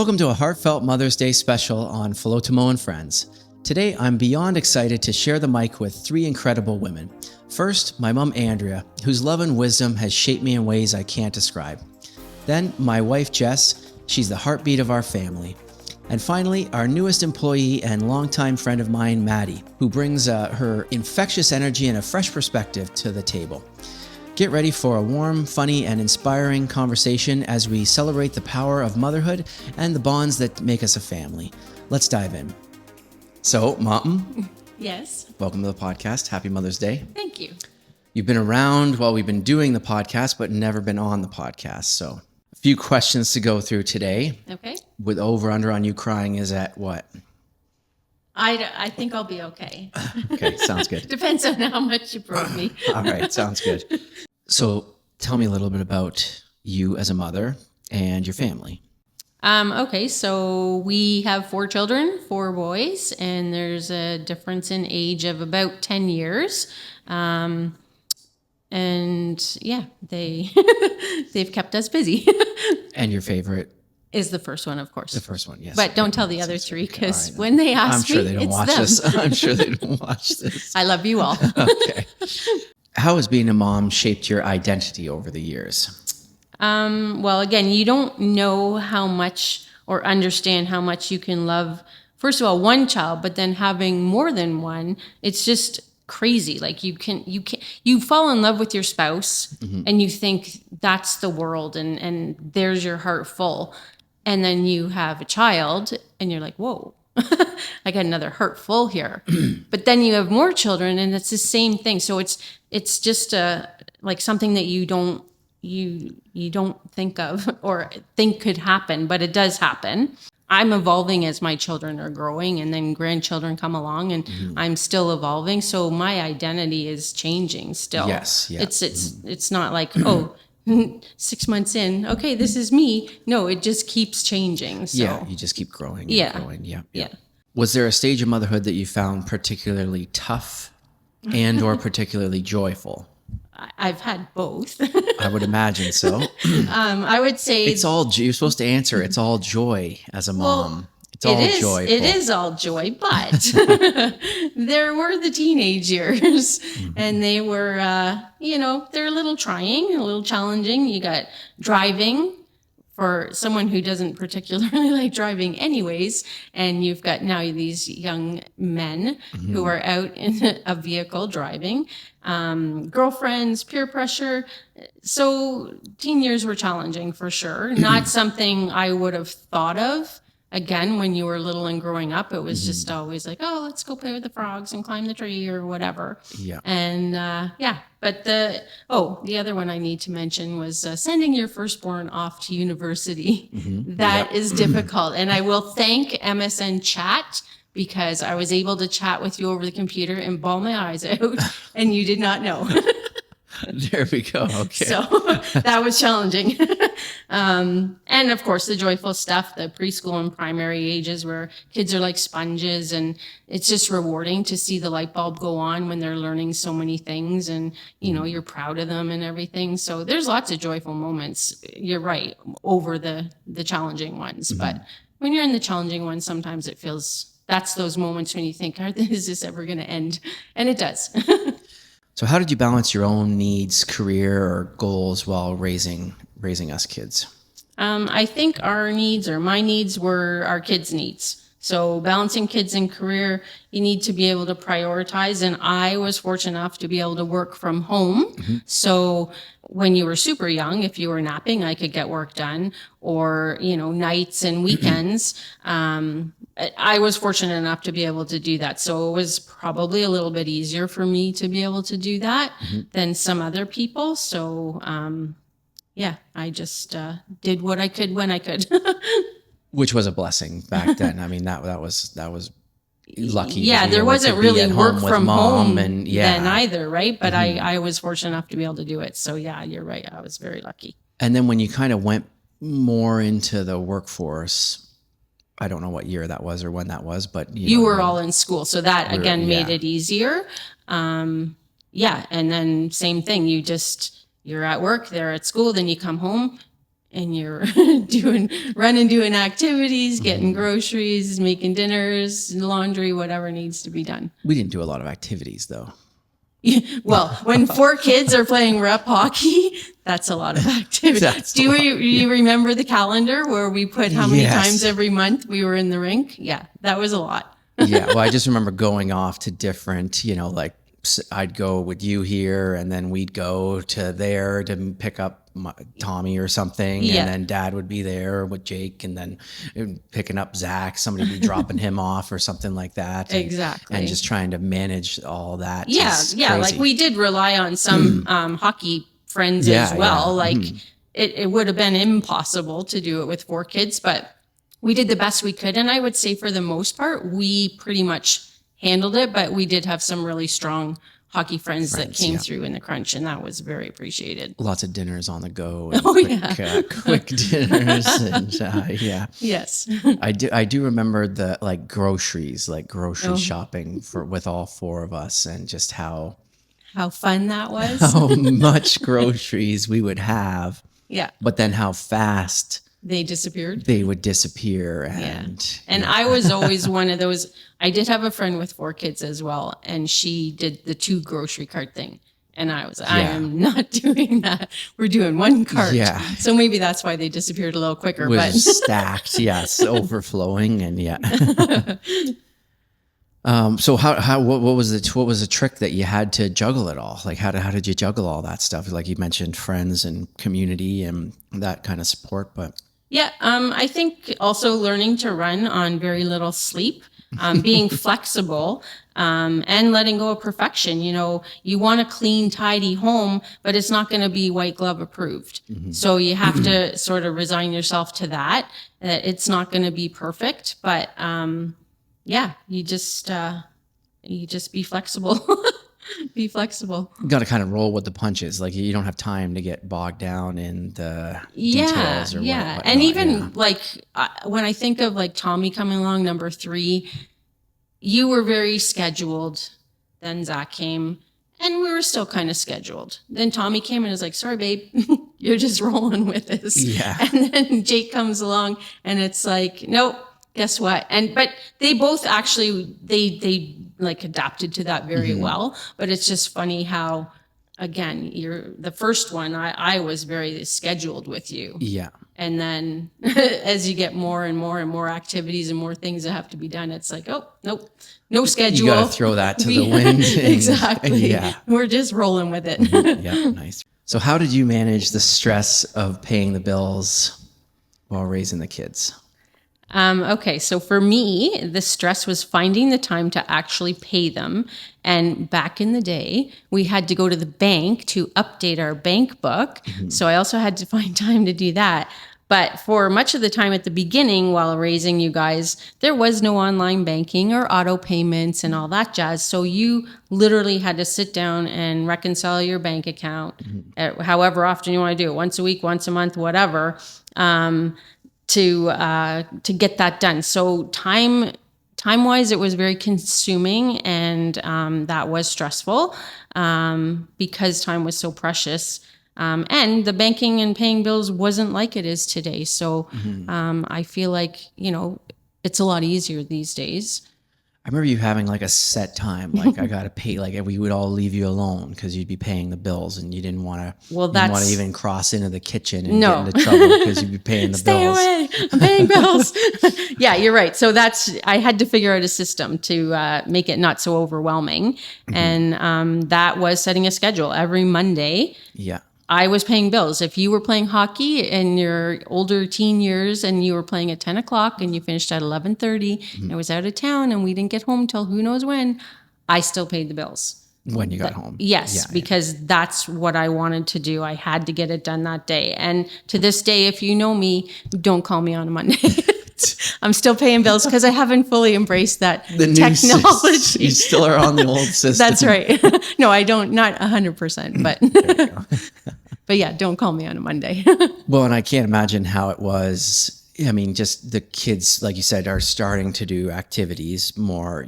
Welcome to a heartfelt Mother's Day special on Philotimo and Friends. Today, I'm beyond excited to share the mic with three incredible women. First, my mom, Andria, whose love and wisdom has shaped me in ways I can't describe. Then, my wife, Jess. She's the heartbeat of our family. And finally, our newest employee and longtime friend of mine, Maddy, who brings her infectious energy and a fresh perspective to the table. Get ready for a warm, funny, and inspiring conversation as we celebrate the power of motherhood and the bonds that make us a family. Let's dive in. So, Mom. Yes. Welcome to the podcast. Happy Mother's Day. Thank you. You've been around while we've been doing the podcast, but never been on the podcast. So, a few questions to go through today. Okay. With over-under on you crying is at what? I think I'll be okay. Okay, sounds good. Depends on how much you broke me. All right, sounds good. So tell me a little bit about you as a mother and your family. Okay, so we have 4 children, 4 boys, and there's a difference in age of about 10 years. And yeah, they've kept us busy. And your favorite? Is the first one, of course. The first one, yes. But don't tell the other 3 because right, when they ask me, I'm sure they don't watch them. this. I'm sure they don't watch this. I love you all. Okay. How has being a mom shaped your identity over the years? Well, again, you don't know how much or understand how much you can love, first of all, one child, but then having more than one, it's just crazy. Like you fall in love with your spouse and you think that's the world and there's your heart full. And then you have a child and you're like, whoa, I got another heart full here. But then you have more children and it's the same thing. So it's just like something that you don't think of or think could happen, but it does happen. I'm evolving as my children are growing and then grandchildren come along and I'm still evolving. So my identity is changing still. Yes. Yeah. It's not like, 6 months in, okay, this is me. No, it just keeps changing. So. Yeah, you just keep growing and Yeah. growing. Yeah. Yeah. Was there a stage of motherhood that you found particularly tough and or particularly joyful? I've had both. I would imagine so. I would say It's all, you're supposed to answer, it's all joy as a mom. It's all joy. It is all joy, but there were the teenage years and they were, they're a little trying, a little challenging. You got driving for someone who doesn't particularly like driving anyways. And you've got now these young men who are out in a vehicle driving, girlfriends, peer pressure. So teen years were challenging for sure. Not something I would have thought of. Again, when you were little and growing up, it was just always like, oh, let's go play with the frogs and climb the tree or whatever. Yeah. And but the other one I need to mention was sending your firstborn off to university. That is difficult. And I will thank MSN Chat because I was able to chat with you over the computer and bawl my eyes out and you did not know. There we go. Okay. So that was challenging. And of course, the joyful stuff, the preschool and primary ages where kids are like sponges and it's just rewarding to see the light bulb go on when they're learning so many things and, you're proud of them and everything. So there's lots of joyful moments. You're right, over the challenging ones. But when you're in the challenging ones, sometimes it feels that's those moments when you think, is this ever going to end? And it does. So how did you balance your own needs, career, or goals while raising us kids? I think my needs were our kids' needs. So balancing kids and career, you need to be able to prioritize. And I was fortunate enough to be able to work from home. So when you were super young, if you were napping, I could get work done or, nights and weekends. I was fortunate enough to be able to do that. So it was probably a little bit easier for me to be able to do that than some other people. So, I just did what I could when I could. Which was a blessing back then. I mean, that was lucky. Yeah, there wasn't really work from home then either, right? But I was fortunate enough to be able to do it. So yeah, you're right. I was very lucky. And then when you kind of went more into the workforce, I don't know what year that was or when that was, but you were all in school. So that again made it easier. And then same thing. You're at work, they're at school, then you come home. and you're doing activities, getting groceries, making dinners, laundry, whatever needs to be done. We didn't do a lot of activities though. Well, when 4 kids are playing rep hockey, that's a lot of activities. Do you remember the calendar where we put how many times every month we were in the rink? Yeah, that was a lot. Yeah, well, I just remember going off to different, like I'd go with you here, and then we'd go to there to pick up Tommy or something, and then Dad would be there with Jake, and then picking up Zach. Somebody would be dropping him off or something like that. Exactly. And just trying to manage all that. Yeah, like we did rely on some hockey friends as well. Like it would have been impossible to do it with 4 kids, but we did the best we could. And I would say for the most part, we pretty much handled it, but we did have some really strong hockey friends that came through in the crunch, and that was very appropriated. Lots of dinners on the go. And quick dinners. And, Yes. I do remember the grocery shopping with all 4 of us, and just how fun that was. How much groceries we would have. Yeah. But then how fast they disappeared. They would disappear. And I was always one of those. I did have a friend with 4 kids as well, and she did the 2 grocery cart thing. And I am not doing that. We're doing 1 cart. Yeah. So maybe that's why they disappeared a little quicker. It was stacked, yes, overflowing, and So what was the trick that you had to juggle it all? Like how did you juggle all that stuff? Like you mentioned friends and community and that kind of support, but I think also learning to run on very little sleep, being flexible, and letting go of perfection. You want a clean, tidy home, but it's not going to be white glove approved. So you have to sort of resign yourself to that it's not going to be perfect, but you just be flexible. Be flexible. You got to kind of roll with the punches. Like you don't have time to get bogged down in the details or what. And even when I think of Tommy coming along, number 3, you were very scheduled. Then Zach came, and we were still kind of scheduled. Then Tommy came and was like, "Sorry, babe, you're just rolling with this." Yeah. And then Jake comes along, and it's like, "Nope, guess what?" But they both actually they adapted to that very well. But it's just funny how, again, you're the first one. I was very scheduled with you. Yeah. And then as you get more and more and more activities and more things that have to be done, it's like, oh, nope, no schedule. You got to throw that to the wind. Exactly. We're just rolling with it. Yeah, nice. So how did you manage the stress of paying the bills while raising the kids? Okay, so for me, the stress was finding the time to actually pay them. And back in the day, we had to go to the bank to update our bank book. So I also had to find time to do that. But for much of the time at the beginning, while raising you guys, there was no online banking or auto payments and all that jazz. So you literally had to sit down and reconcile your bank account, however often you want to do it, once a week, once a month, whatever. To get that done. So time-wise, it was very consuming, and that was stressful because time was so precious. And the banking and paying bills wasn't like it is today. So I feel like, it's a lot easier these days. I remember you having a set time, I got to pay, we would all leave you alone because you'd be paying the bills and you didn't want to even cross into the kitchen and get into trouble because you'd be paying the bills. Stay away, I'm paying bills. Yeah, you're right. So I had to figure out a system to make it not so overwhelming. And that was setting a schedule every Monday. Yeah. I was paying bills. If you were playing hockey in your older teen years and you were playing at 10 o'clock and you finished at 11:30 and I was out of town and we didn't get home till who knows when, I still paid the bills. When you got home. Yes, because that's what I wanted to do. I had to get it done that day. And to this day, if you know me, don't call me on a Monday. I'm still paying bills because I haven't fully embraced that technology. You still are on the old system. That's right. No, I don't, not 100%, but there you go. But yeah, don't call me on a Monday. Well, and I can't imagine how it was. I mean, just the kids, like you said, are starting to do activities, more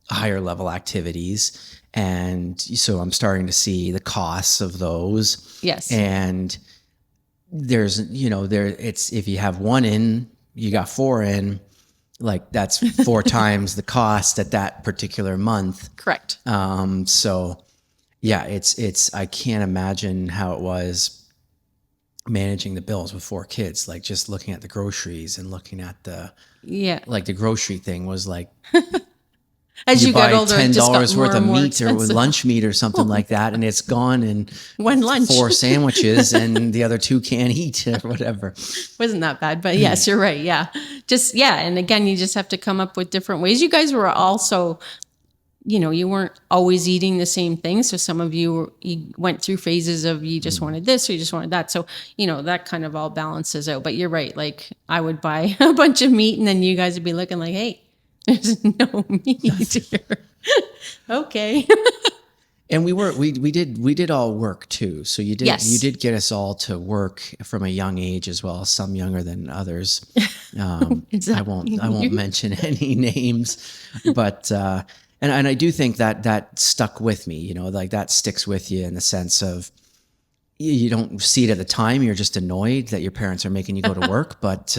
higher level activities. And so I'm starting to see the costs of those. Yes. And there's, it's, if you have one in, you got four in, like that's four times the cost at that particular month. Correct. So yeah, I can't imagine how it was managing the bills with four kids, like just looking at the groceries and looking at like the grocery thing was like, as you got older, $10 worth of meat or lunch meat or something like that, and it's gone in one lunch, 4 sandwiches, and the other 2 can't eat or whatever. Wasn't that bad, but yes, you're right. Yeah, and again, you just have to come up with different ways. You guys were also, you weren't always eating the same thing. So some of you went through phases of you just wanted this or you just wanted that. So that kind of all balances out. But you're right. Like I would buy a bunch of meat, and then you guys would be looking like, hey. There's no meat here. Okay. And we did all work too. So you did get us all to work from a young age as well, some younger than others. I won't mention any names, but and I do think that stuck with me, like that sticks with you in the sense of you don't see it at the time, you're just annoyed that your parents are making you go to work, but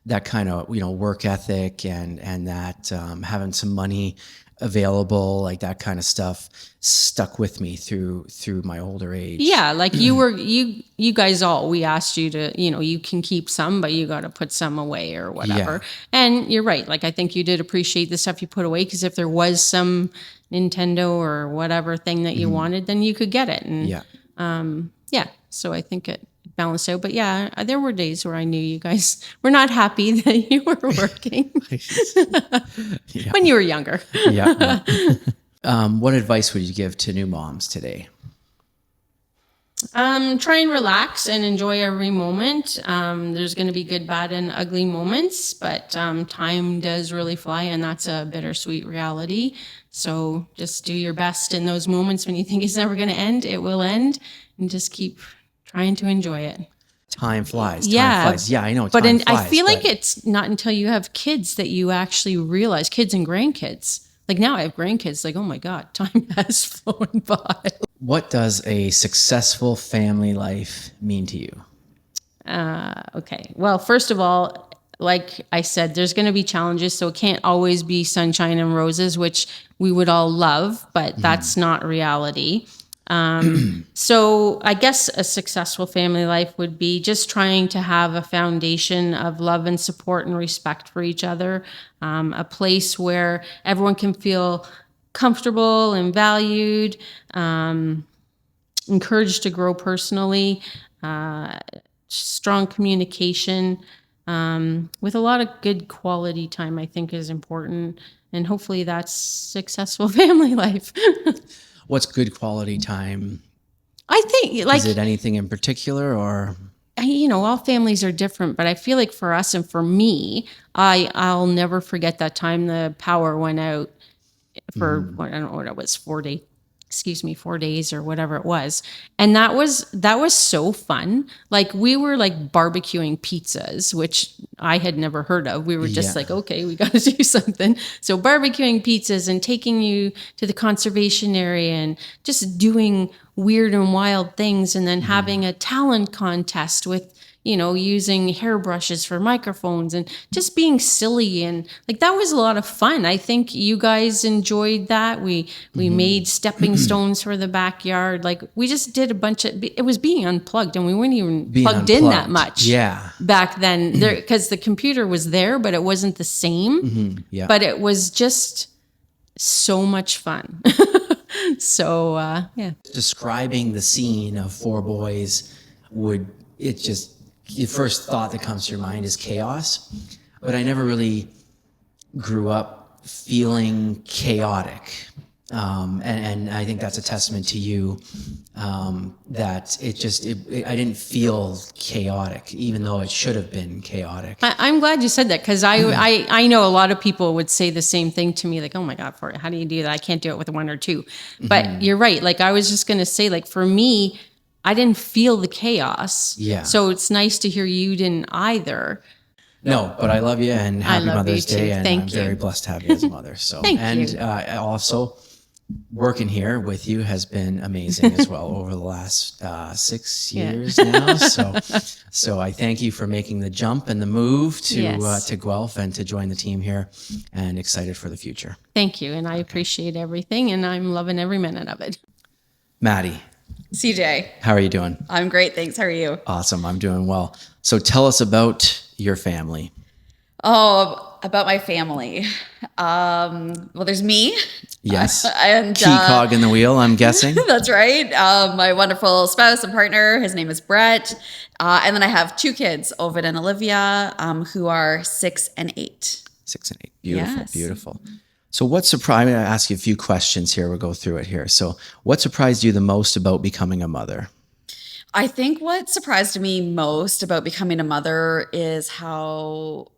that kind of, work ethic and that having some money available, like that kind of stuff stuck with me through my older age. Yeah. Like you guys we asked you to, you can keep some, but you got to put some away or whatever. Yeah. And you're right. Like, I think you did appreciate the stuff you put away, because if there was some Nintendo or whatever thing that you wanted, then you could get it. And so I think it balanced out. But yeah, there were days where I knew you guys were not happy that you were working when you were younger. Yeah. What advice would you give to new moms today? Try and relax and enjoy every moment. There's going to be good, bad, and ugly moments, but time does really fly, and that's a bittersweet reality. So just do your best in those moments when you think it's never going to end. It will end, and just keep trying to enjoy it. Time flies. Time flies. Yeah, I know. But I feel like it's not until you have kids that you actually realize, kids and grandkids. Like now I have grandkids, like, oh my God, time has flown by. What does a successful family life mean to you? Okay. Well, first of all, like I said, there's going to be challenges. So it can't always be sunshine and roses, which we would all love, but that's not reality. So I guess a successful family life would be just trying to have a foundation of love and support and respect for each other, a place where everyone can feel comfortable and valued, encouraged to grow personally, strong communication, with a lot of good quality time, I think is important. And hopefully that's successful family life. What's good quality time? I think, like, is it anything in particular, or? All families are different, but I feel like for us and for me, I'll never forget that time the power went out for, I don't know what it was, 4 days or whatever it was. And that was so fun. Like we were like barbecuing pizzas, which I had never heard of. We were just like, okay, we got to do something. So barbecuing pizzas and taking you to the conservation area and just doing weird and wild things. And then having a talent contest with, using hairbrushes for microphones and just being silly. And like, that was a lot of fun. I think you guys enjoyed that. We made stepping stones for the backyard. Like we just did a bunch of, it was being unplugged, and we weren't even plugged in that much back then because the computer was there, but it wasn't the same. But it was just so much fun. So, Describing the scene of 4 boys the first thought that comes to your mind is chaos, but I never really grew up feeling chaotic. And I think that's a testament to you, that I didn't feel chaotic, even though it should have been chaotic. I'm glad you said that, because I know a lot of people would say the same thing to me, like, oh my God, how do you do that? I can't do it with 1 or 2. But you're right. Like I was just going to say, like for me, I didn't feel the chaos. Yeah. So it's nice to hear you didn't either. No, but I love you, and happy Mother's Day, and I'm very blessed to have you as a mother. So, Thank you. Also, working here with you has been amazing as well over the last 6 years now. So I thank you for making the jump and the move to Guelph and to join the team here, and excited for the future. Thank you. And I appreciate everything, and I'm loving every minute of it. Maddie. CJ. How are you doing? I'm great. Thanks. How are you? Awesome. I'm doing well. So tell us about your family. Oh, about my family. Well, there's me. Yes. And key cog in the wheel, I'm guessing. That's right. My wonderful spouse and partner, his name is Brett. And then I have 2 kids, Ovid and Olivia, who are 6 and 8. 6 and 8. Beautiful, Yes. beautiful. So what surprised, I'm going to ask you a few questions here. We'll go through it here. So what surprised you the most about becoming a mother? I think what surprised me most about becoming a mother is how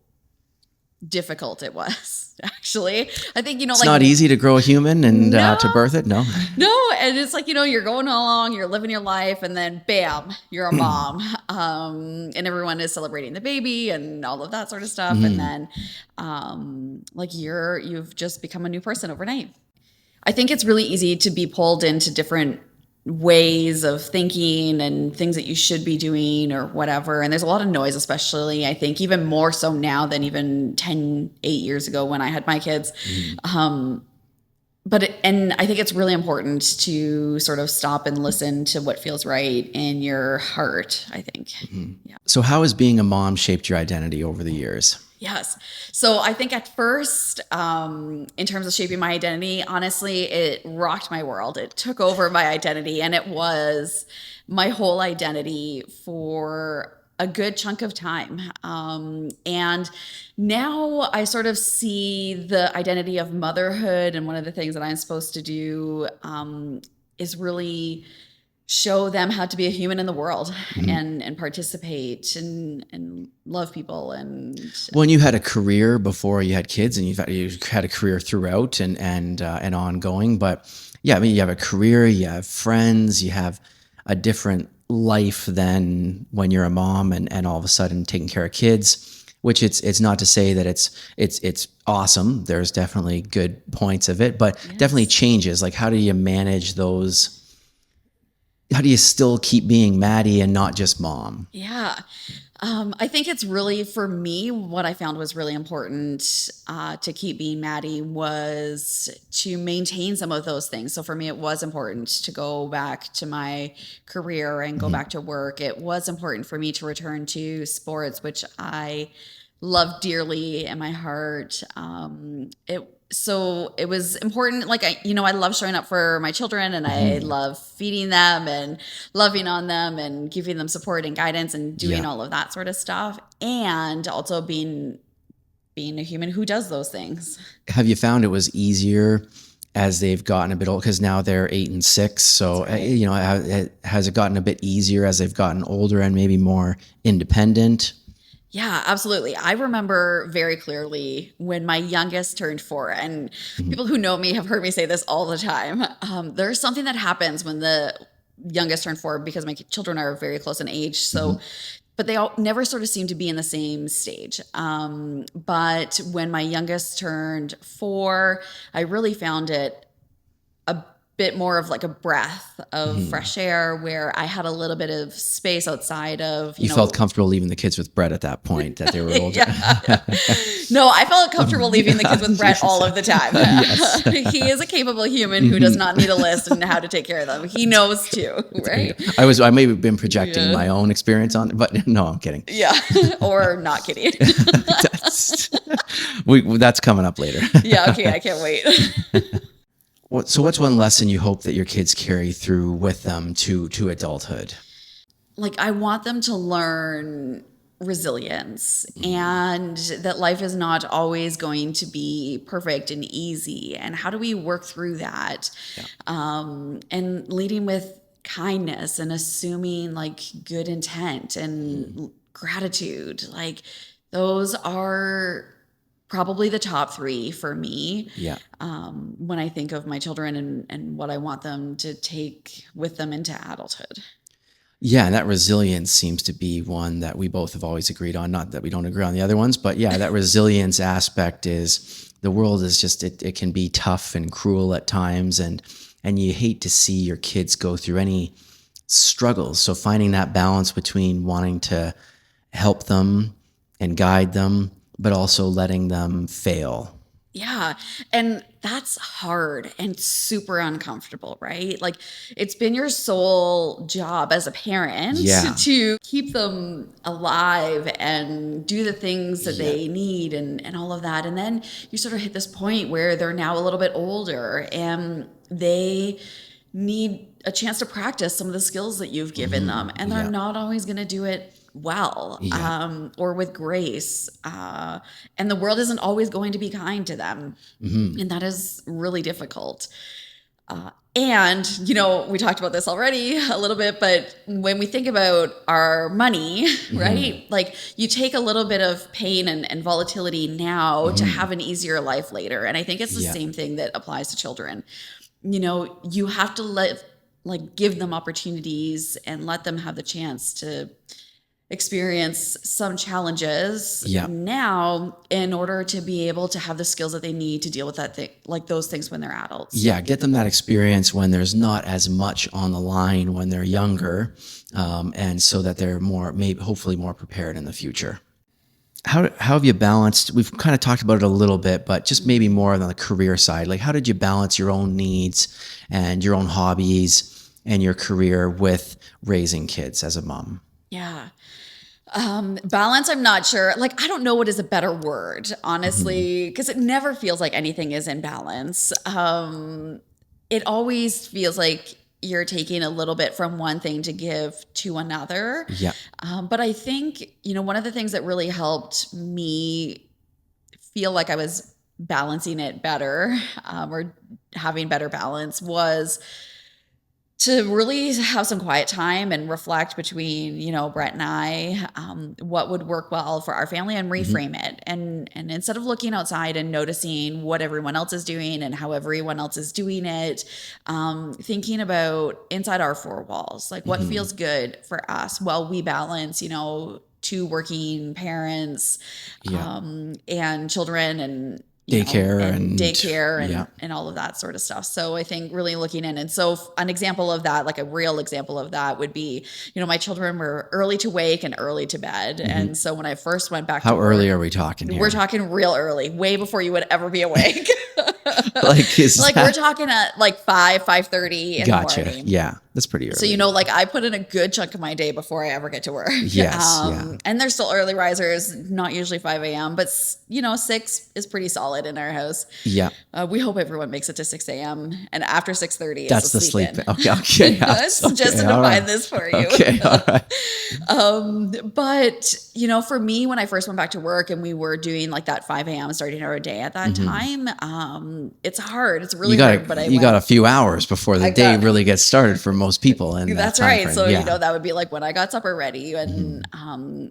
difficult it was, actually. I think, It's not easy to grow a human and to birth it. No. No, and it's like, you're going along, you're living your life, and then bam, you're a mom. And everyone is celebrating the baby and all of that sort of stuff. And then you've just become a new person overnight. I think it's really easy to be pulled into different ways of thinking and things that you should be doing or whatever. And there's a lot of noise, especially, I think, even more so now than even 8 years ago when I had my kids. And I think it's really important to sort of stop and listen to what feels right in your heart, I think. Yeah. So how has being a mom shaped your identity over the years? Yes. So I think at first, in terms of shaping my identity, honestly, it rocked my world. It took over my identity, and it was my whole identity for a good chunk of time. And now I sort of see the identity of motherhood, and one of the things that I'm supposed to do is really show them how to be a human in the world and participate and love people. And when you had a career before you had kids, and you had a career throughout and ongoing, but yeah, I mean, you have a career, you have friends, you have a different life than when you're a mom and all of a sudden taking care of kids, which it's not to say that it's awesome. There's definitely good points of it, but definitely changes. Like, how do you manage those? How do you still keep being Maddy and not just mom? Yeah. I think it's really, for me, what I found was really important to keep being Maddy was to maintain some of those things. So for me, it was important to go back to my career and go back to work. It was important for me to return to sports, which I love dearly in my heart. So it was important. Like, I love showing up for my children, and I love feeding them and loving on them and giving them support and guidance and doing all of that sort of stuff. And also being a human who does those things. Have you found it was easier as they've gotten a bit old? Because now they're 8 and 6. So, has it gotten a bit easier as they've gotten older and maybe more independent? Yeah, absolutely. I remember very clearly when my youngest turned 4, and people who know me have heard me say this all the time. There's something that happens when the youngest turned 4, because my children are very close in age. So, but they all never sort of seem to be in the same stage. But when my youngest turned 4, I really found it a bit more of like a breath of fresh air, where I had a little bit of space outside of, you felt comfortable leaving the kids with Brett at that point, that they were older. No, I felt comfortable leaving the kids with Brett all of the time. Yes. He is a capable human who does not need a list and how to take care of them. He knows too, right? I may have been projecting my own experience on it, but no, I'm kidding. Yeah. Or not kidding. That's coming up later. Yeah. Okay. I can't wait. So what's one lesson you hope that your kids carry through with them to adulthood? Like, I want them to learn resilience, and that life is not always going to be perfect and easy. And how do we work through that? And leading with kindness and assuming like good intent and gratitude. Like, those are probably the top 3 for me. Yeah. When I think of my children and what I want them to take with them into adulthood. Yeah, and that resilience seems to be one that we both have always agreed on. Not that we don't agree on the other ones, but yeah, that resilience aspect is the world is just, it can be tough and cruel at times. And you hate to see your kids go through any struggles. So finding that balance between wanting to help them and guide them, but also letting them fail. Yeah. And that's hard and super uncomfortable, right? Like it's been your sole job as a parent to keep them alive and do the things that they need and all of that. And then you sort of hit this point where they're now a little bit older and they need a chance to practice some of the skills that you've given them. And they're not always going to do it well or with grace. And the world isn't always going to be kind to them. And that is really difficult. And, we talked about this already a little bit, but when we think about our money, right? Like you take a little bit of pain and volatility now to have an easier life later. And I think it's the same thing that applies to children. You have to give them opportunities and let them have the chance to experience some challenges now in order to be able to have the skills that they need to deal with that thing, like those things when they're adults. Yeah, get them that experience when there's not as much on the line when they're younger, and so that they're hopefully more prepared in the future. How have you balanced, we've kind of talked about it a little bit, but just maybe more on the career side, like how did you balance your own needs and your own hobbies and your career with raising kids as a mom? Yeah. Balance, I'm not sure. Like, I don't know what is a better word, honestly, because it never feels like anything is in balance. It always feels like you're taking a little bit from one thing to give to another. Yeah. But I think, one of the things that really helped me feel like I was balancing it better, or having better balance was to really have some quiet time and reflect between, Brett and I, what would work well for our family and reframe it. And instead of looking outside and noticing what everyone else is doing and how everyone else is doing it, thinking about inside our four walls, like what feels good for us while we balance, two working parents, and children and daycare and all of that sort of stuff. So I think really looking in. And so an example of that, like a real example of that would be, my children were early to wake and early to bed. And so when I first went back How early are we talking here? We're talking real early, way before you would ever be awake. We're talking at 5:30 in the morning. Yeah, that's pretty early. So, I put in a good chunk of my day before I ever get to work. Yes. And they're still early risers, not usually 5 a.m., but 6 is pretty solid in our house. Yeah. We hope everyone makes it to 6 a.m. and after 6:30 that's the sleep. Okay. Just to define this for you. Okay. All right. But, for me, when I first went back to work and we were doing that 5 a.m. starting our day at that time, it's hard. It's really hard. But you got a few hours before the day really gets started for most people. And that's right. So, that would be when I got supper ready. And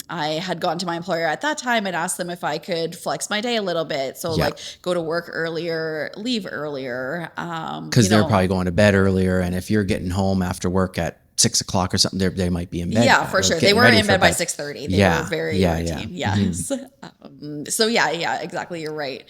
I had gone to my employer at that time and asked them if I could flex my day a little bit. So go to work earlier, leave earlier. Because they're probably going to bed earlier. And if you're getting home after work at 6 o'clock or something, they might be in bed. Yeah, for sure. They were in bed by 6:30. They were very routine. Yes. So exactly. You're right.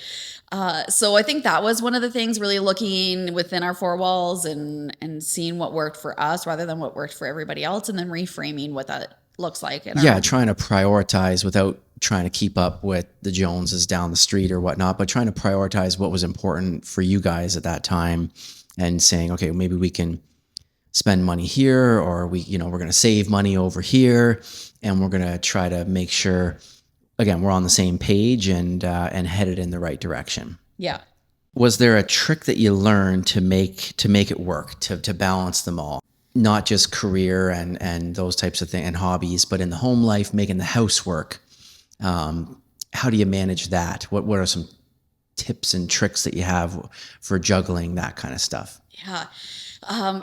So I think that was one of the things, really looking within our four walls and seeing what worked for us rather than what worked for everybody else, and then reframing what that looks like. Trying to prioritize without trying to keep up with the Joneses down the street or whatnot, but trying to prioritize what was important for you guys at that time and saying, okay, maybe we can spend money here, or we're going to save money over here, and we're going to try to make sure, again, we're on the same page and headed in the right direction. Yeah. Was there a trick that you learned to make it work, to balance them all? Not just career and those types of things and hobbies, but in the home life, making the housework. How do you manage that? What are some tips and tricks that you have for juggling that kind of stuff? Yeah.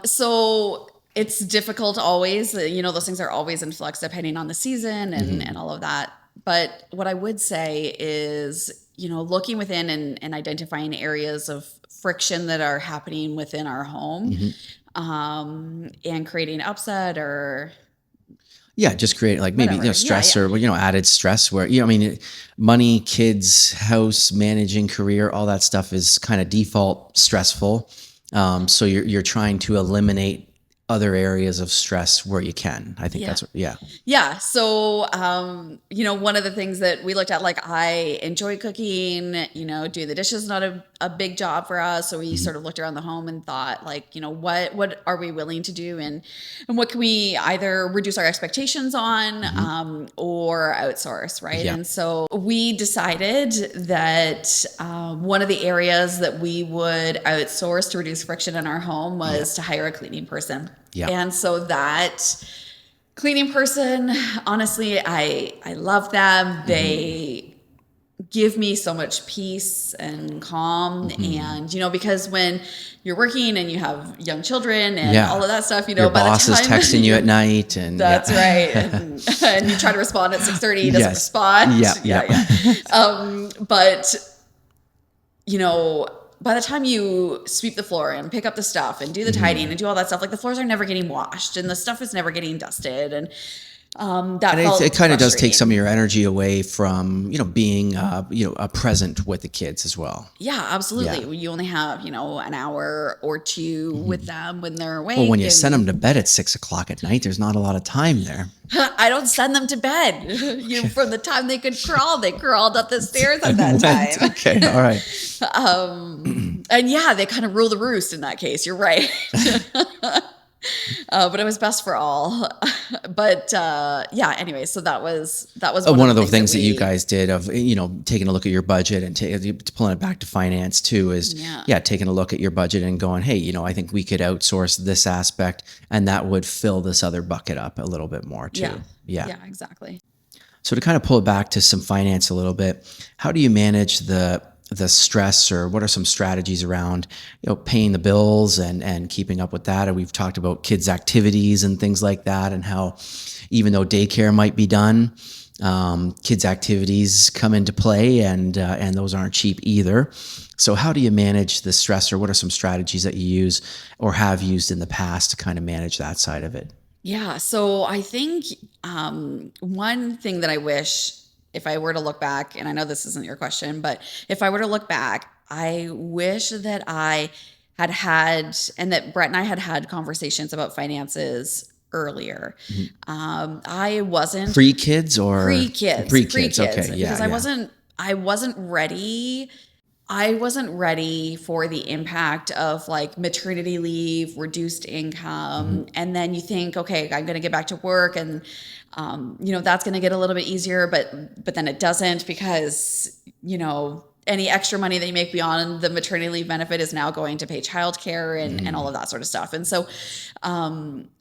So it's difficult always, those things are always in flux depending on the season and all of that. But what I would say is, looking within and identifying areas of friction that are happening within our home, and creating upset or Yeah, just create like maybe Whatever. stress Yeah. or added stress where I mean, money, kids, house, managing career, all that stuff is kind of default stressful. So you're trying to eliminate other areas of stress where you can. I think that's what, Yeah. So, one of the things that we looked at, like I enjoy cooking, doing the dishes is not a big job for us. So we sort of looked around the home and thought like, what are we willing to do? And what can we either reduce our expectations on, or outsource. Right. Yeah. And so we decided that, one of the areas that we would outsource to reduce friction in our home was to hire a cleaning person. Yeah. And so that cleaning person, honestly, I love them. They give me so much peace and calm. And, because when you're working and you have young children and all of that stuff, your by boss the time is texting you at night and that's right. And you try to respond at 6:30, he doesn't respond. Yeah. But, by the time you sweep the floor and pick up the stuff and do the tidying and do all that stuff, like the floors are never getting washed and the stuff is never getting dusted. And it kind of does take some of your energy away from, being, a present with the kids as well. Yeah, absolutely. Yeah. You only have, an hour or two with them when they're awake. Well, when you send them to bed at 6:00 at night, there's not a lot of time there. I don't send them to bed. From the time they could crawl, they crawled up the stairs at that time. Okay, all right. And yeah, they kind of rule the roost in that case. You're right. But it was best for all. But anyway, so that was one of the things that you guys did of taking a look at your budget and pulling it back to finance too is taking a look at your budget and going, hey, I think we could outsource this aspect and that would fill this other bucket up a little bit more too. Yeah, exactly. So to kind of pull it back to some finance a little bit, how do you manage the stress, or what are some strategies around, paying the bills and keeping up with that? And we've talked about kids' activities and things like that, and how even though daycare might be done, kids' activities come into play, and those aren't cheap either. So how do you manage the stress, or what are some strategies that you use or have used in the past to kind of manage that side of it? Yeah. So I think one thing that I wish, if I were to look back, and I know this isn't your question, but if I were to look back, I wish that I had, and that Brett and I had conversations about finances earlier. I wasn't pre-kids or pre-kids. Okay. Yeah. Because I wasn't ready. I wasn't ready for the impact of like maternity leave, reduced income. And then you think, okay, I'm going to get back to work and, that's going to get a little bit easier, but then it doesn't, because, any extra money that you make beyond the maternity leave benefit is now going to pay childcare and all of that sort of stuff. And so,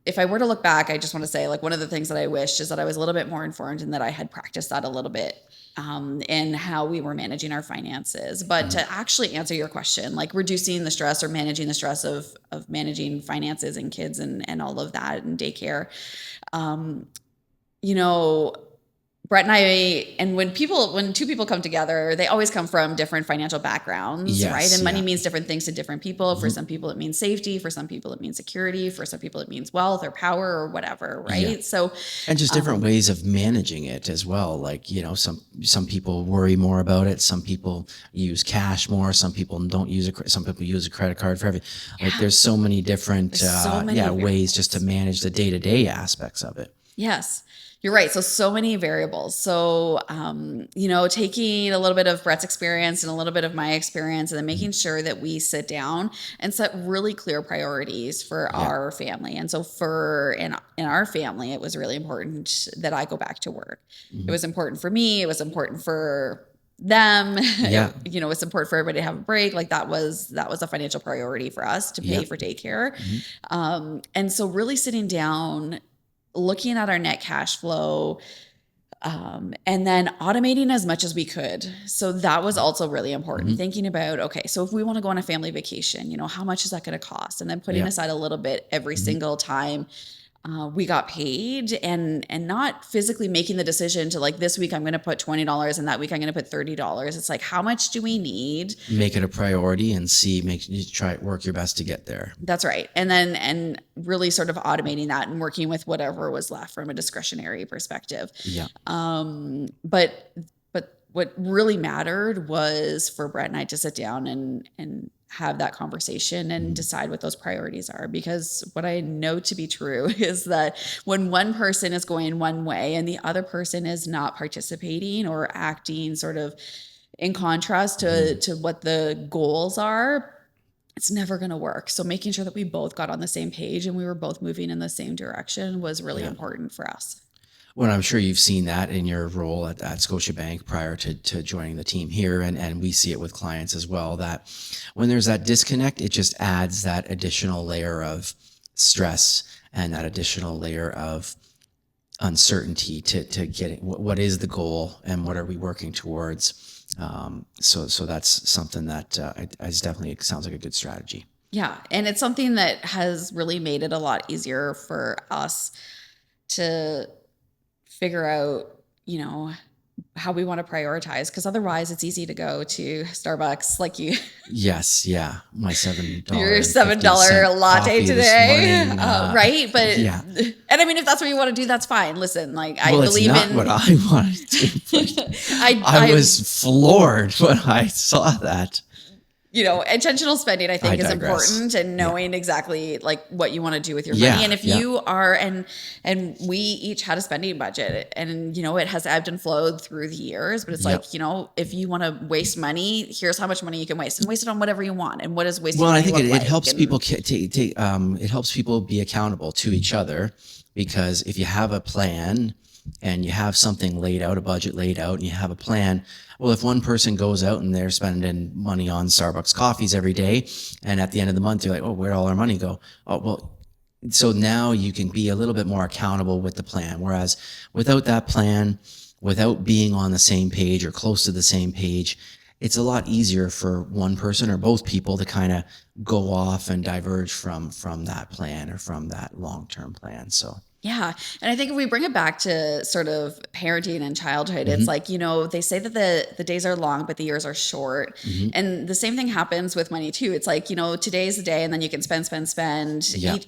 if I were to look back, I just want to say, like, one of the things that I wished is that I was a little bit more informed and that I had practiced that a little bit, in how we were managing our finances. But to actually answer your question, like reducing the stress or managing the stress of managing finances and kids and all of that and daycare, Brett and I, and when two people come together, they always come from different financial backgrounds, right? And money means different things to different people. For some people, it means safety. For some people, it means security. For some people, it means wealth or power or whatever, right? Yeah. So, and just different ways of managing it as well. Like, some people worry more about it. Some people use cash more. Some people don't use some people use a credit card for everything. Like, there's so many different, ways just to manage the day-to-day aspects of it. Yes. You're right. So many variables. So, taking a little bit of Brett's experience and a little bit of my experience, and then making sure that we sit down and set really clear priorities for our family. And so in our family, it was really important that I go back to work. It was important for me. It was important for them. Yeah. It's important for everybody to have a break. Like that was a financial priority for us to pay for daycare. And so really sitting down, looking at our net cash flow, and then automating as much as we could. So that was also really important. Thinking about, okay, so if we want to go on a family vacation, how much is that going to cost? And then putting aside a little bit every single time we got paid, and not physically making the decision to like, this week I'm going to put $20 and that week I'm going to put $30. It's like, how much do we need? Make it a priority and work your best to get there. That's right. And really sort of automating that and working with whatever was left from a discretionary perspective. Yeah. But what really mattered was for Brett and I to sit down and have that conversation and decide what those priorities are. Because what I know to be true is that when one person is going one way and the other person is not participating or acting sort of in contrast to what the goals are, it's never going to work. So making sure that we both got on the same page and we were both moving in the same direction was really important for us. Well, I'm sure you've seen that in your role at Scotiabank prior to joining the team here. And we see it with clients as well, that when there's that disconnect, it just adds that additional layer of stress and that additional layer of uncertainty to getting what is the goal and what are we working towards. So that's something that is definitely, it sounds like a good strategy. Yeah. And it's something that has really made it a lot easier for us to figure out, how we want to prioritize. Because otherwise it's easy to go to Starbucks like you. Yes. Yeah. My $7. Your $7 latte today. Morning, right. But, yeah. And I mean, if that's what you want to do, that's fine. Listen, like I it's believe not in what I wanted to do. I was floored when I saw that. Intentional spending, I think, is digress. important, and knowing exactly like what you want to do with your money. And if you are, and we each had a spending budget, and it has ebbed and flowed through the years, but it's like, if you want to waste money, here's how much money you can waste, and waste it on whatever you want. And what is wasting money? Well, I think it helps people it helps people be accountable to each other, because if you have a plan and you have something laid out, a budget laid out, and you have a plan. Well, if one person goes out and they're spending money on Starbucks coffees every day, and at the end of the month, you're like, oh, where'd all our money go? Oh, well, so now you can be a little bit more accountable with the plan. Whereas without that plan, without being on the same page or close to the same page, it's a lot easier for one person or both people to kind of go off and diverge from that plan or from that long-term plan. So. Yeah. And I think if we bring it back to sort of parenting and childhood, it's like, they say that the days are long, but the years are short. And the same thing happens with money too. It's like, today's the day, and then you can spend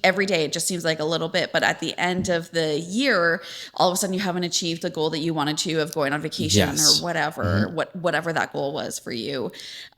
every day. It just seems like a little bit, but at the end of the year, all of a sudden you haven't achieved the goal that you wanted to of going on vacation or whatever, whatever that goal was for you.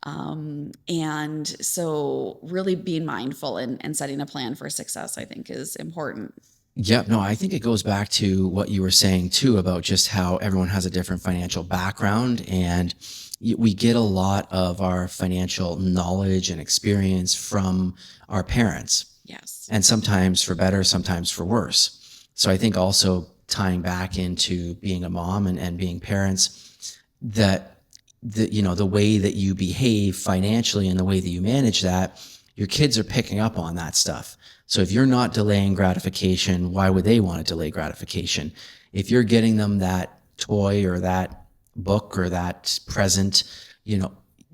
And so really being mindful and setting a plan for success, I think, is important. Yeah, no, I think it goes back to what you were saying too about just how everyone has a different financial background, and we get a lot of our financial knowledge and experience from our parents. Yes. And sometimes for better, sometimes for worse. So I think also tying back into being a mom and being parents, that the way that you behave financially and the way that you manage that, your kids are picking up on that stuff. So if you're not delaying gratification, why would they want to delay gratification? If you're getting them that toy or that book or that present,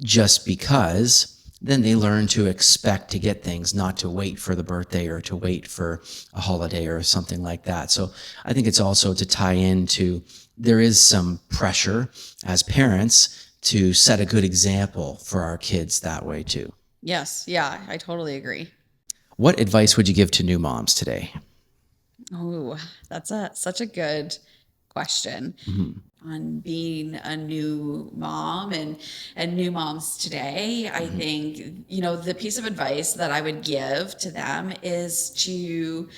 just because, then they learn to expect to get things, not to wait for the birthday or to wait for a holiday or something like that. So I think it's also to tie into, there is some pressure as parents to set a good example for our kids that way too. Yes. Yeah, I totally agree. What advice would you give to new moms today? Oh, that's such a good question on being a new mom and new moms today. I think, the piece of advice that I would give to them is to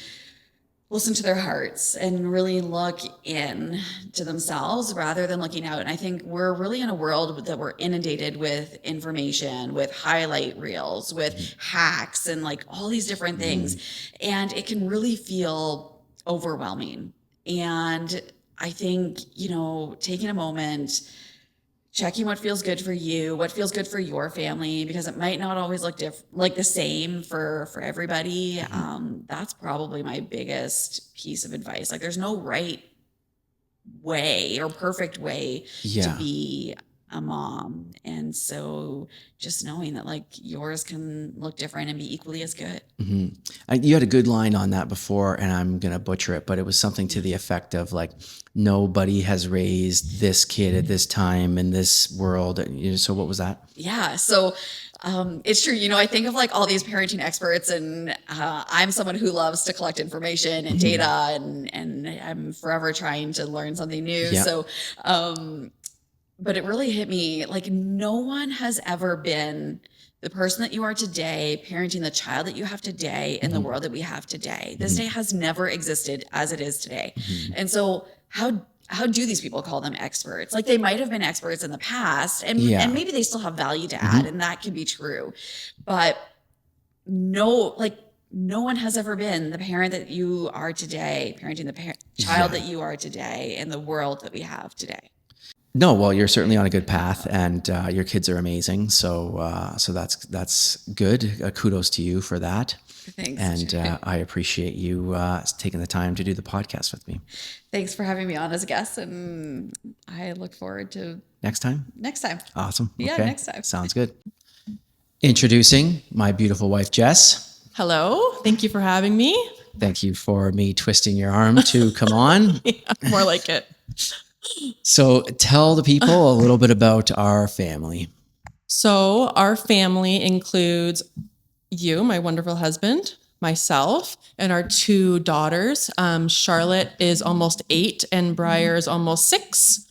listen to their hearts and really look in to themselves rather than looking out. And I think we're really in a world that we're inundated with information, with highlight reels, with hacks, and like all these different things. And it can really feel overwhelming. And I think, taking a moment, checking what feels good for you, what feels good for your family, because it might not always look like the same for everybody. That's probably my biggest piece of advice. Like, there's no right way or perfect way to be a mom. And so just knowing that like yours can look different and be equally as good. You had a good line on that before, and I'm going to butcher it, but it was something to the effect of like, nobody has raised this kid at this time in this world. So what was that? Yeah. So it's true. I think of like all these parenting experts, and I'm someone who loves to collect information and data, and I'm forever trying to learn something new. Yeah. So, but it really hit me like no one has ever been the person that you are today, parenting the child that you have today in the world that we have today. This day has never existed as it is today. And so how do these people call them experts? Like they might have been experts in the past, and maybe they still have value to add, and that can be true. But no one has ever been the parent that you are today, parenting the child that you are today in the world that we have today. No, well, you're certainly on a good path, and your kids are amazing. So that's good. Kudos to you for that. Thanks. And I appreciate you taking the time to do the podcast with me. Thanks for having me on as a guest, and I look forward to next time. Awesome. Yeah, okay. next time. Sounds good. Introducing my beautiful wife, Jess. Hello. Thank you for having me. Thank you for me twisting your arm to come on. Yeah, more like it. So tell the people a little bit about our family. So our family includes you, my wonderful husband, myself, and our 2 daughters. Charlotte is almost 8 and Briar is almost 6.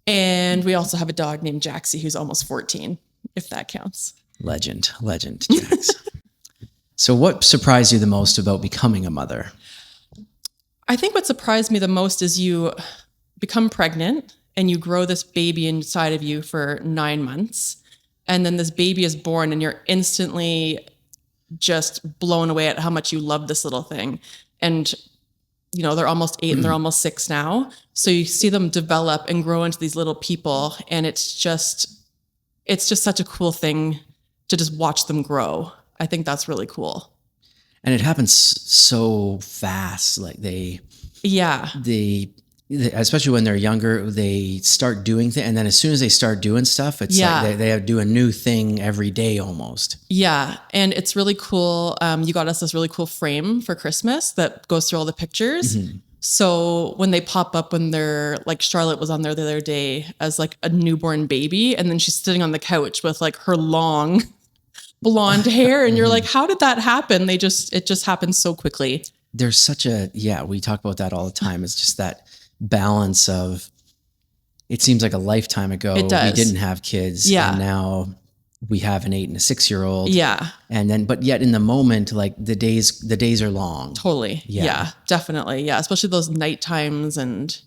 And we also have a dog named Jaxie who's almost 14, if that counts. Legend, Jax. So what surprised you the most about becoming a mother? I think what surprised me the most is you become pregnant and you grow this baby inside of you for 9 months. And then this baby is born and you're instantly just blown away at how much you love this little thing. And, they're almost 8 and they're almost 6 now. So you see them develop and grow into these little people. And it's just such a cool thing to just watch them grow. I think that's really cool. And it happens so fast. Like they especially when they're younger, they start doing things. And then as soon as they start doing stuff, it's like they do a new thing every day almost. Yeah. And it's really cool. You got us this really cool frame for Christmas that goes through all the pictures. So when they pop up, when they're like, Charlotte was on there the other day as like a newborn baby. And then she's sitting on the couch with like her long blonde hair. And you're like, how did that happen? It just happens so quickly. There's such we talk about that all the time. It's just that balance of, it seems like a lifetime ago we didn't have kids, and now we have an 8 and a 6-year-old. And then, but yet in the moment, like the days are long. Totally. Yeah, definitely. Yeah. Especially those night times and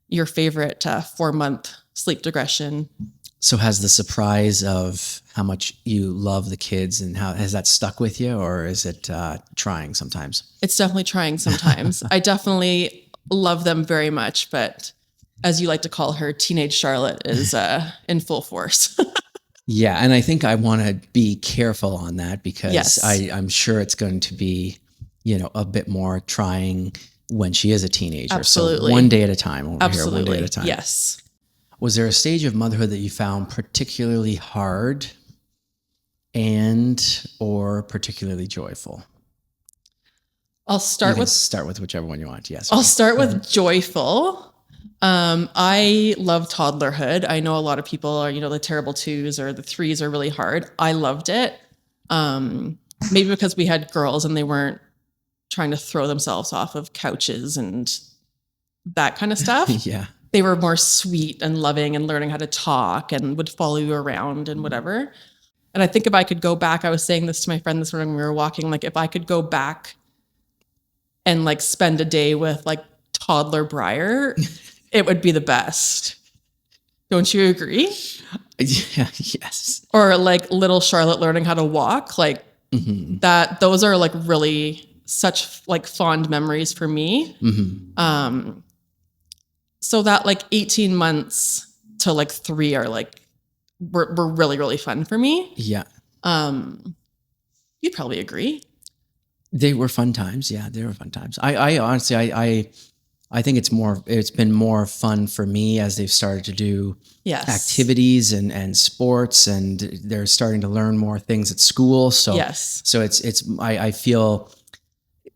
your favorite 4-month sleep digression. So has the surprise of how much you love the kids and how has that stuck with you, or is it trying sometimes? It's definitely trying sometimes. I definitely love them very much, but as you like to call her, teenage Charlotte is in full force. Yeah. And I think I want to be careful on that because I'm sure it's going to be, a bit more trying when she is a teenager. Absolutely. So one day at a time over Absolutely. here, one day at a time. Yes. Was there a stage of motherhood that you found particularly hard or particularly joyful? I'll start with whichever one you want. Yes. I'll start with joyful. I love toddlerhood. I know a lot of people are, the terrible 2s or the 3s are really hard. I loved it. Maybe because we had girls and they weren't trying to throw themselves off of couches and that kind of stuff. Yeah. They were more sweet and loving and learning how to talk and would follow you around and whatever. And I think if I could go back, I was saying this to my friend this morning when we were walking, like if I could go back and like spend a day with like toddler Briar, it would be the best. Don't you agree? Yeah, yes. Or like little Charlotte learning how to walk, like those are like really such like fond memories for me. So that like 18 months to like 3 are like, were really, really fun for me. Yeah. You'd probably agree. They were fun times. Yeah, they were fun times. I honestly, I think it's been more fun for me as they've started to do Yes. activities and sports, and they're starting to learn more things at school. So, Yes. so I feel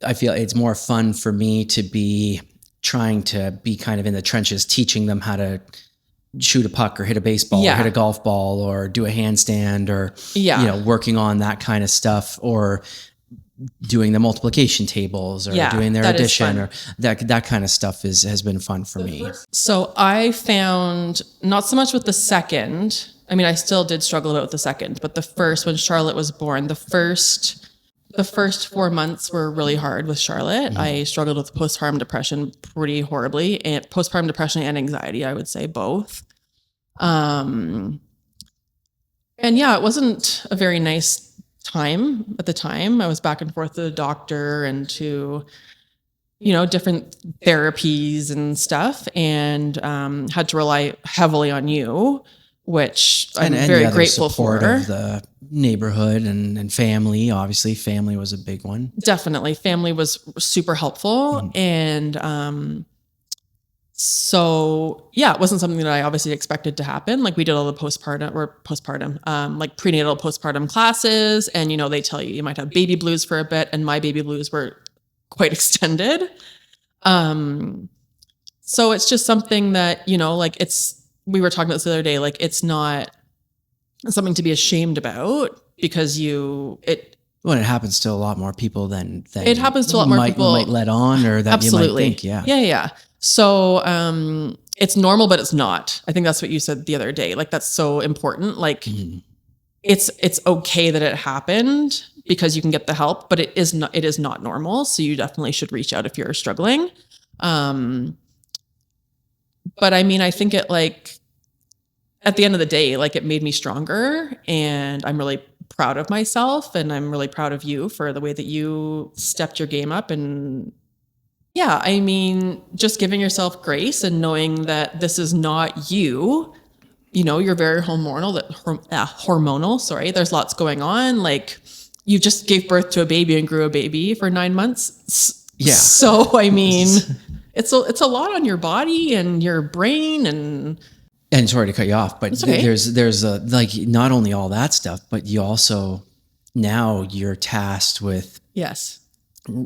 it's more fun for me to be trying to be kind of in the trenches, teaching them how to shoot a puck or hit a baseball or hit a golf ball or do a handstand or, working on that kind of stuff, or doing the multiplication tables or doing their addition, or that kind of stuff has been fun for me. So I found not so much with the second. I mean, I still did struggle a bit with the second, but the first, when Charlotte was born, the first 4 months were really hard with Charlotte. I struggled with postpartum depression pretty horribly, and postpartum depression and anxiety, I would say both. And it wasn't a very nice time at the time. I was back and forth to the doctor and to, different therapies and stuff, and had to rely heavily on you, which I'm very grateful for. Of the neighborhood and family. Obviously, family was a big one. Definitely. Family was super helpful. And so, it wasn't something that I obviously expected to happen. Like, we did all the like prenatal postpartum classes, and, they tell you might have baby blues for a bit, and my baby blues were quite extended. So it's just something that, we were talking about this the other day, like, it's not something to be ashamed about, because it happens to a lot more people than it happens to a lot more people might let on, or that absolutely. You might think. Yeah. So, it's normal, but it's not. I think that's what you said the other day. Like, that's so important. Like, it's okay that it happened, because you can get the help, but it is not normal. So you definitely should reach out if you're struggling. But I mean, I think at the end of the day, like, it made me stronger, and I'm really proud of myself, and I'm really proud of you for the way that you stepped your game up. And I mean, just giving yourself grace and knowing that this is not you. You're very hormonal. Sorry. There's lots going on. Like, you just gave birth to a baby and grew a baby for 9 months. Yeah. So, I mean, it's a lot on your body and your brain, and sorry to cut you off, but okay. there's not only all that stuff, but you also, now you're tasked with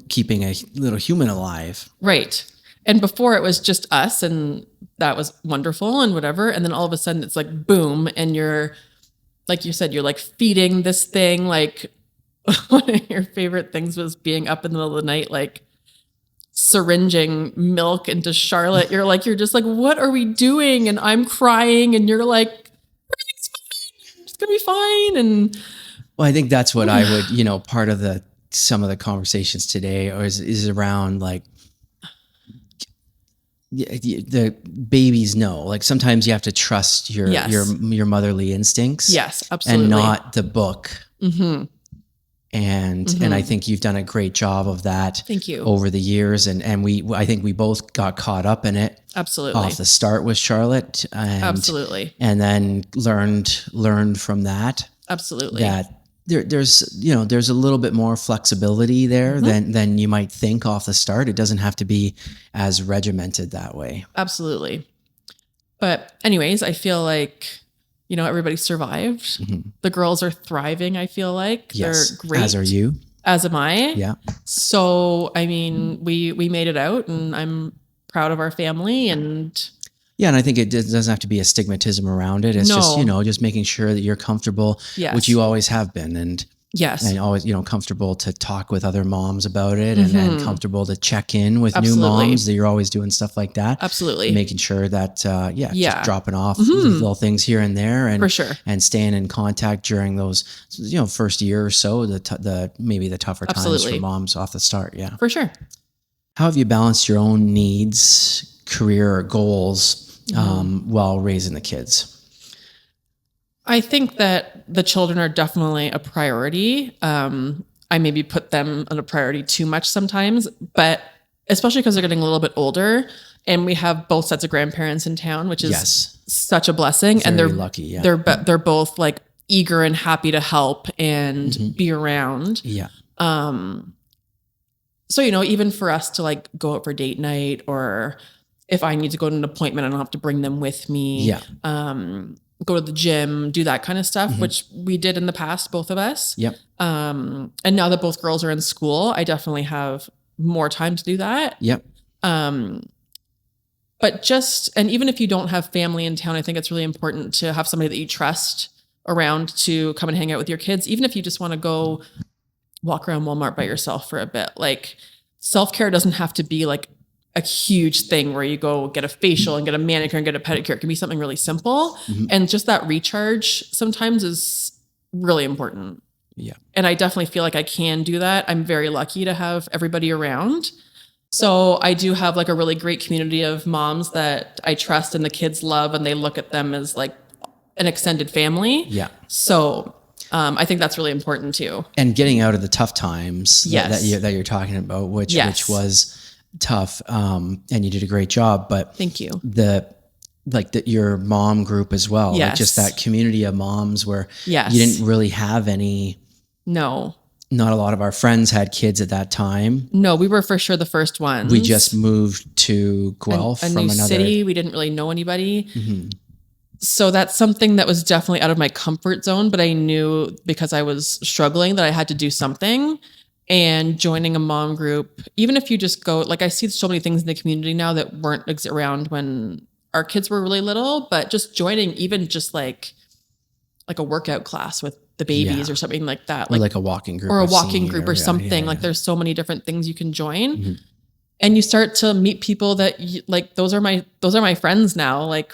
keeping a little human alive. Right. And before it was just us, and that was wonderful and whatever. And then all of a sudden it's like, boom. And you're, like you said, you're like feeding this thing. Like, one of your favorite things was being up in the middle of the night, like syringing milk into Charlotte. You're just like, what are we doing? And I'm crying, and you're like, everything's fine. It's going to be fine. And well, I think that's what I would, part of some of the conversations today is around, like, the babies know, like, sometimes you have to trust your motherly instincts. Yes, absolutely. And not the book. Mm-hmm. And I think you've done a great job of that. Thank you. Over the years. And I think we both got caught up in it. Absolutely. Off the start with Charlotte. Absolutely. And then learned from that. Absolutely. That there's a little bit more flexibility there than you might think off the start. It doesn't have to be as regimented that way. Absolutely. But anyways, I feel like, everybody survived. Mm-hmm. The girls are thriving, I feel like. Yes. They're great. As are you. As am I. Yeah. So, I mean, we made it out, and I'm proud of our family, and yeah, and I think it doesn't have to be a stigmatism around it. It's just, just making sure that you're comfortable, which you always have been. And and always, comfortable to talk with other moms about it, and comfortable to check in with new moms, that you're always doing stuff like that. Absolutely. Making sure that, just dropping off little things here and there, and for sure, and staying in contact during those, first year or so, maybe the tougher times for moms off the start. Yeah, for sure. How have you balanced your own needs, career, or goals while raising the kids? I think that the children are definitely a priority. I maybe put them on a priority too much sometimes, but especially because they're getting a little bit older, and we have both sets of grandparents in town, which is such a blessing. Very and they're lucky. Yeah. They're both like eager and happy to help and be around. Yeah. So, you know, even for us to like go out for date night, or if I need to go to an appointment, I don't have to bring them with me. Yeah. Go to the gym, do that kind of stuff, which we did in the past, both of us. Yep. And now that both girls are in school, I definitely have more time to do that. Yep. But and even if you don't have family in town, I think it's really important to have somebody that you trust around to come and hang out with your kids. Even if you just want to go walk around Walmart by yourself for a bit, like self-care doesn't have to be like a huge thing where you go get a facial and get a manicure and get a pedicure. It can be something really simple. And just that recharge sometimes is really important. Yeah. And I definitely feel like I can do that. I'm very lucky to have everybody around. So I do have like a really great community of moms that I trust and the kids love, and they look at them as like an extended family. Yeah. So I think that's really important too. And getting out of the tough times Yes. that you're talking about, which was tough. And you did a great job, but Thank you. Your mom group as well. Like Yes. just that community of moms where Yes. you didn't really have any, No, not a lot of our friends had kids at that time. we were for sure the first ones. We just moved to Guelph a from new another city. We didn't really know anybody. So that's something that was definitely out of my comfort zone, but I knew because I was struggling that I had to do something. And joining a mom group, even if you just go, like I see so many things in the community now that weren't around when our kids were really little, but just joining even just like a workout class with the babies or something like that. or like a walking group. Or a I've walking seen, group or something. Like there's so many different things you can join. And you start to meet people that like, those are my friends now. Like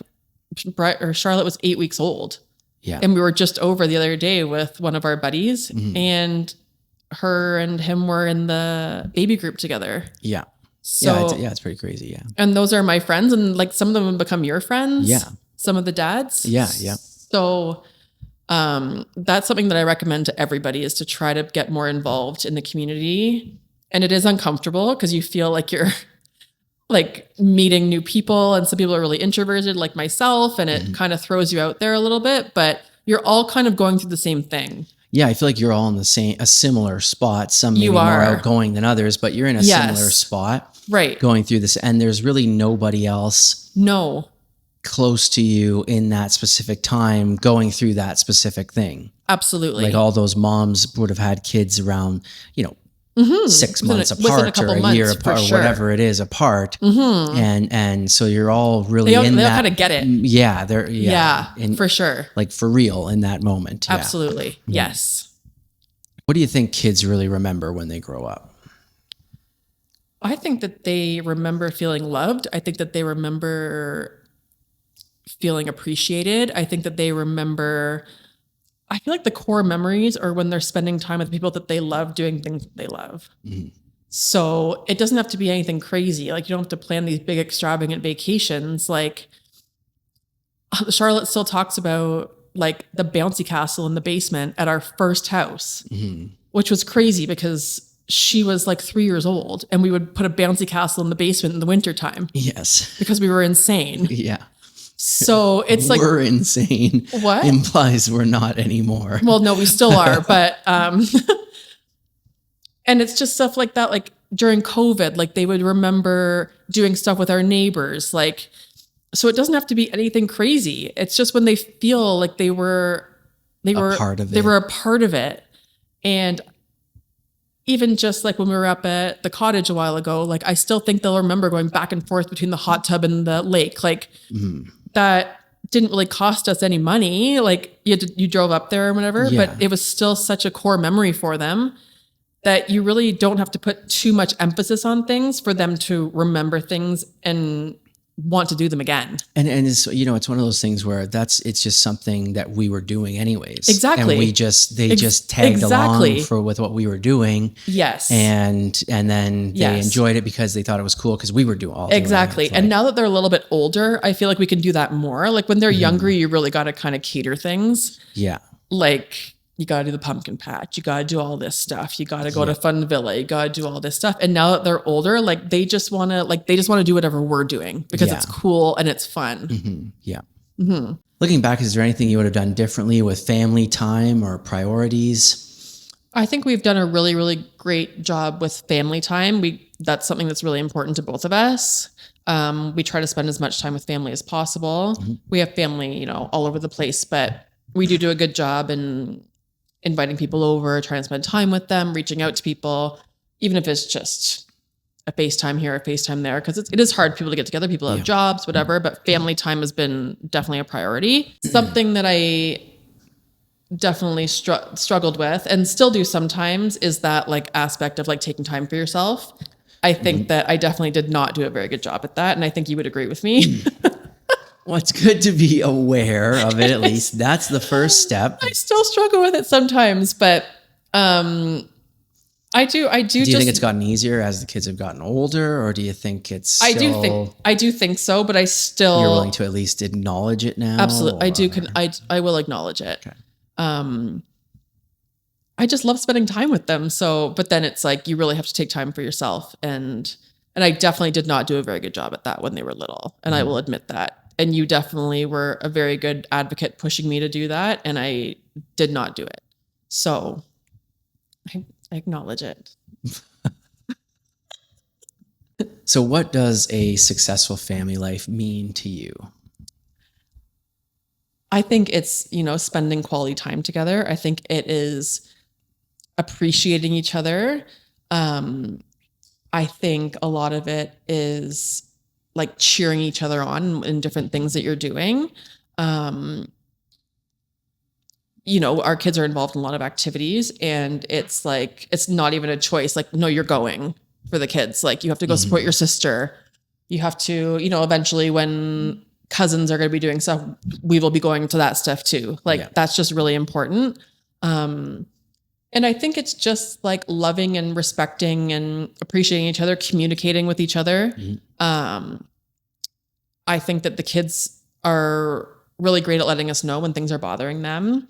Charlotte was 8 weeks old. Yeah. And we were just over the other day with one of our buddies, and her and him were in the baby group together. Yeah. So it's pretty crazy. Yeah. and those are my friends, and like some of them have become your friends. Yeah. Some of the dads. Yeah. Yeah. So that's something that I recommend to everybody, is to try to get more involved in the community. And it is uncomfortable because you feel like you're like meeting new people, and some people are really introverted like myself, and it kind of throws you out there a little bit, but you're all kind of going through the same thing. Yeah, I feel like you're all in a similar spot. Some maybe You more are. outgoing than others, but you're in a similar spot, Right. going through this. And there's really nobody else No, close to you in that specific time going through that specific thing. absolutely. Like all those moms would have had kids around, 6 months within a apart couple or a months, year for apart, or sure. whatever it is apart. And so you're all really They all in that. kind of get it. Yeah, they're For sure. like for real in that moment. Yeah. Absolutely. Yes. What do you think kids really remember when they grow up? I think that they remember feeling loved. I think that they remember feeling appreciated. I think that they remember, I feel like the core memories are when they're spending time with people that they love, doing things that they love. So it doesn't have to be anything crazy. Like you don't have to plan these big extravagant vacations. Like Charlotte still talks about like the bouncy castle in the basement at our first house, which was crazy because she was like 3 years old, and we would put a bouncy castle in the basement in the wintertime Yes. because we were insane. Yeah. So it's like, we're insane. What? Implies we're not anymore. well, no, we still are, but, and it's just stuff like that. Like during COVID, like they would remember doing stuff with our neighbors. Like, so it doesn't have to be anything crazy. It's just when they feel like they were part of they it. were a part of it. And even just like when we were up at the cottage a while ago, like I still think they'll remember going back and forth between the hot tub and the lake. Like that didn't really cost us any money. Like you drove up there or whatever, Yeah. but it was still such a core memory for them that you really don't have to put too much emphasis on things for them to remember things and want to do them again. And it's, it's one of those things where it's just something that we were doing anyways. Exactly. And they just tagged exactly. along with what we were doing. Yes. And then they Yes. enjoyed it because they thought it was cool because we were doing all Exactly. doing it. And now that they're a little bit older, I feel like we can do that more. Like when they're younger, you really got to kind of cater things. Yeah. Like you got to do the pumpkin patch. You got to do all this stuff. You got to go to Fun Villa. You got to do all this stuff. And now that they're older, like they just want to do whatever we're doing because Yeah. it's cool and it's fun. Yeah. Looking back, is there anything you would have done differently with family time or priorities? I think we've done a really, really great job with family time. That's something that's really important to both of us. We try to spend as much time with family as possible. Mm-hmm. We have family, all over the place, but we do a good job in inviting people over, trying to spend time with them, reaching out to people, even if it's just a FaceTime here, a FaceTime there, because it is hard for people to get together. People have jobs, whatever, but family time has been definitely a priority. Something that I definitely struggled with and still do sometimes is that like aspect of like taking time for yourself. I think that I definitely did not do a very good job at that. And I think you would agree with me. Well, it's good to be aware of it, at least. That's the first step. I still struggle with it sometimes, but I do. Do you think it's gotten easier as the kids have gotten older, or do you think it's still, I do think so, but I still... You're willing to at least acknowledge it now? Absolutely. I will acknowledge it. Okay. I just love spending time with them. So, but then it's like, you really have to take time for yourself. And I definitely did not do a very good job at that when they were little. And I will admit that. And you definitely were a very good advocate pushing me to do that. And I did not do it. So I acknowledge it. So what does a successful family life mean to you? I think it's, spending quality time together. I think it is appreciating each other. I think a lot of it is like cheering each other on in different things that you're doing. Our kids are involved in a lot of activities, and it's like, it's not even a choice. Like, no, you're going for the kids. Like, you have to go support your sister. You have to, eventually when cousins are going to be doing stuff, we will be going to that stuff too. Like, that's just really important. And I think it's just like loving and respecting and appreciating each other, communicating with each other. I think that the kids are really great at letting us know when things are bothering them,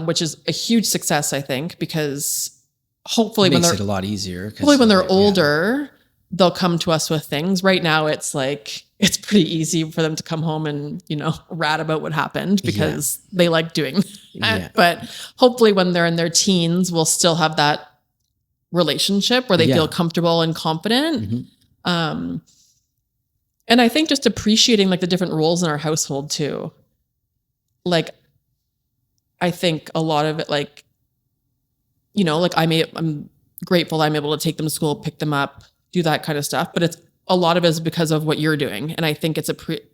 which is a huge success, I think, because hopefully it makes it a lot easier. Hopefully when they're older, they'll come to us with things. Right now, it's like, it's pretty easy for them to come home and, rat about what happened because they like doing that. Yeah. But hopefully when they're in their teens, we'll still have that relationship where they feel comfortable and confident. And I think just appreciating like the different roles in our household too. Like, I think a lot of it, like, like I'm grateful I'm able to take them to school, pick them up, do that kind of stuff. But a lot of it is because of what you're doing. And I think it's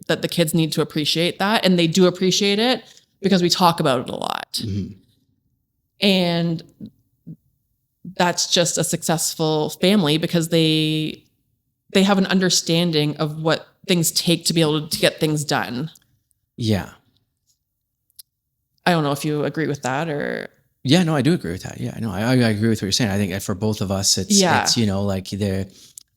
that the kids need to appreciate that. And they do appreciate it because we talk about it a lot. And that's just a successful family because they have an understanding of what things take to be able to get things done. Yeah. I don't know if you agree with that or... Yeah, no, I do agree with that. Yeah, no, I agree with what you're saying. I think that for both of us, it's like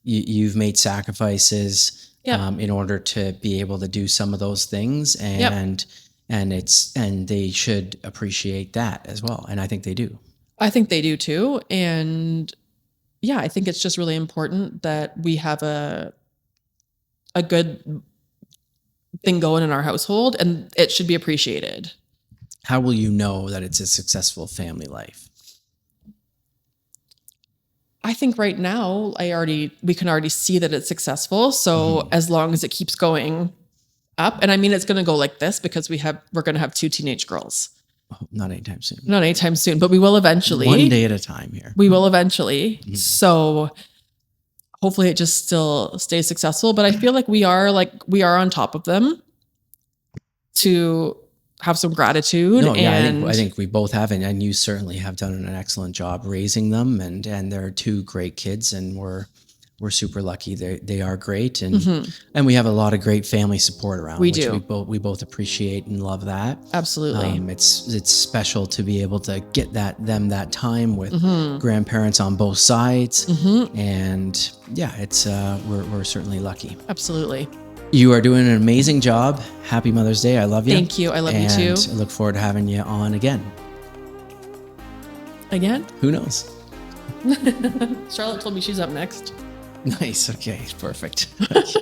you've made sacrifices in order to be able to do some of those things, and they should appreciate that as well. And I think they do. I think they do too. And yeah, I think it's just really important that we have a good thing going in our household, and it should be appreciated. How will you know that it's a successful family life? I think right now we can already see that it's successful. So as long as it keeps going up, and I mean, it's going to go like this because we're going to have 2 teenage girls. Oh, not anytime soon. Not anytime soon, but we will eventually. One day at a time here. We will eventually. So hopefully it just still stays successful. But I feel like we are on top of them to have some gratitude. No, yeah, I think we both have, and you certainly have done an excellent job raising them. And they're 2 great kids, and we're super lucky. They are great, and we have a lot of great family support around. We both appreciate and love that. Absolutely, it's special to be able to get them that time with grandparents on both sides, and yeah, it's we're certainly lucky. Absolutely. You are doing an amazing job. Happy Mother's Day. I love you. Thank you. I love you too. I look forward to having you on again. Again? Who knows? Charlotte told me she's up next. Nice. Okay. Perfect. Okay.